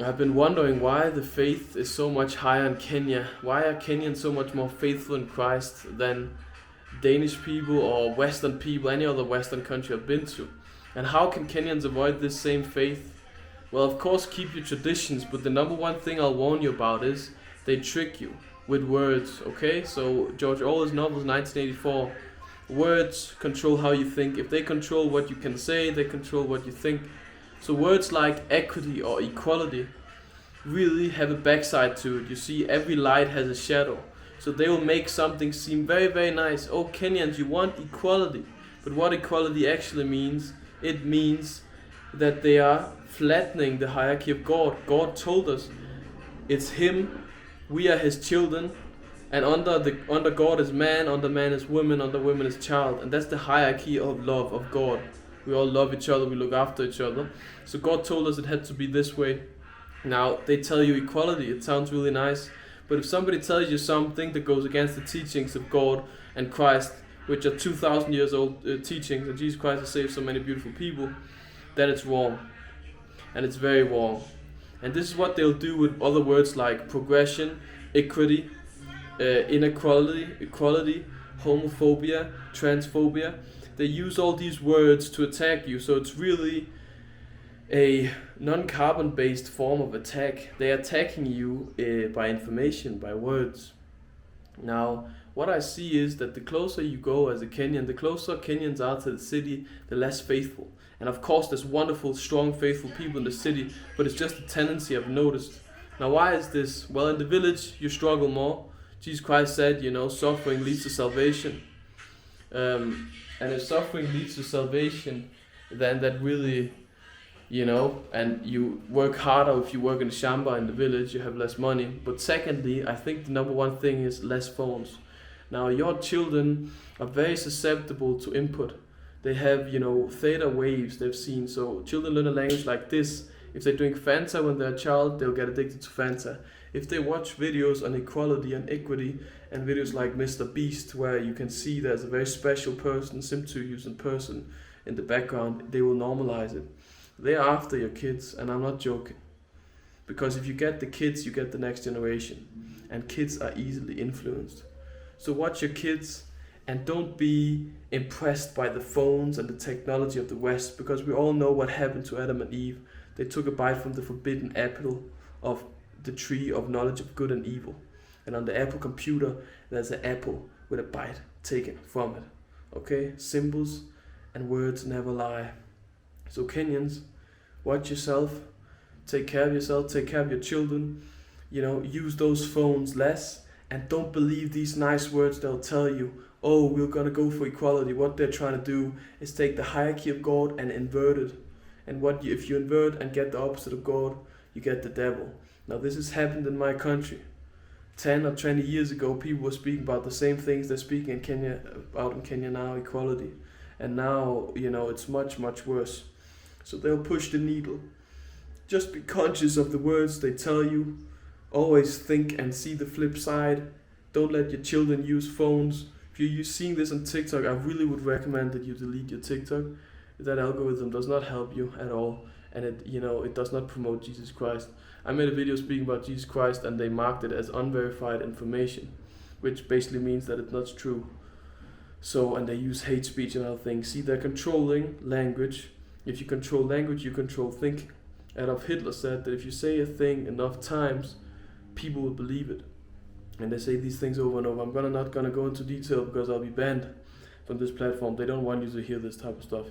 I've been wondering why the faith is so much higher in Kenya. Why are Kenyans so much more faithful in Christ than Danish people or Western people, any other Western country I've been to? And how can Kenyans avoid this same faith? Well, of course, keep your traditions, but the number one thing I'll warn you about is they trick you with words, okay? So, George Orwell's novel 1984, words control how you think. If they control what you can say, they control what you think. So, words like equity or equality really have a backside to it. You see, every light has a shadow. So, they will make something seem very, very nice. Oh, Kenyans, you want equality. But what equality actually means, it means that they are flattening the hierarchy of God. God told us it's Him, we are His children, and under God is man, under man is woman, under woman is child, and that's the hierarchy of love of God. We all love each other, we look after each other. So God told us it had to be this way. Now they tell you equality, it sounds really nice, but if somebody tells you something that goes against the teachings of God and Christ, which are 2,000 years old teachings, and Jesus Christ has saved so many beautiful people, then it's wrong. And it's very wrong. And this is what they'll do with other words like progression, equity, inequality, equality, homophobia, transphobia. They use all these words to attack you, so it's really a non-carbon based form of attack. They're attacking you by information, by words. Now, what I see is that the closer you go as a Kenyan, the closer Kenyans are to the city, the less faithful. And of course, there's wonderful, strong, faithful people in the city, but it's just a tendency I've noticed. Now, why is this? Well, in the village, you struggle more. Jesus Christ said, suffering leads to salvation. And if suffering leads to salvation, then that really, and you work harder if you work in Shamba in the village, you have less money. But secondly, I think the number one thing is less phones. Now, your children are very susceptible to input. They have, theta waves they've seen. So children learn a language like this. If they're doing Fanta when they're a child, they'll get addicted to Fanta. If they watch videos on equality and equity and videos like Mr. Beast, where you can see there's a very special person, Sim2 using person in the background, they will normalize it. They're after your kids, and I'm not joking. Because if you get the kids, you get the next generation. And kids are easily influenced. So watch your kids and don't be impressed by the phones and the technology of the West, because we all know what happened to Adam and Eve. They took a bite from the forbidden apple of the tree of knowledge of good and evil. And on the Apple computer, there's an apple with a bite taken from it. Okay? Symbols and words never lie. So Kenyans, watch yourself, take care of yourself, take care of your children, use those phones less, and don't believe these nice words they'll tell you. Oh, we're gonna go for equality. What they're trying to do is take the hierarchy of God and invert it. And if you invert and get the opposite of God, you get the devil. Now this has happened in my country. 10 or 20 years ago, people were speaking about the same things they're speaking in Kenya, out in Kenya now, equality. And now, it's much, much worse. So they'll push the needle. Just be conscious of the words they tell you. Always think and see the flip side. Don't let your children use phones. If you're seeing this on TikTok, I really would recommend that you delete your TikTok. That algorithm does not help you at all, and it does not promote Jesus Christ. I made a video speaking about Jesus Christ, and they marked it as unverified information, which basically means that it's not true. So, and they use hate speech and other things. See, they're controlling language. If you control language, you control thinking. Adolf Hitler said that if you say a thing enough times, people will believe it. And they say these things over and over. I'm not gonna go into detail because I'll be banned from this platform. They don't want you to hear this type of stuff.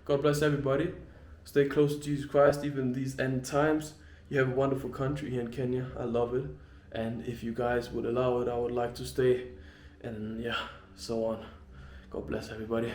God bless everybody. Stay close to Jesus Christ, even in these end times. You have a wonderful country here in Kenya. I love it. And if you guys would allow it, I would like to stay. And so on. God bless everybody.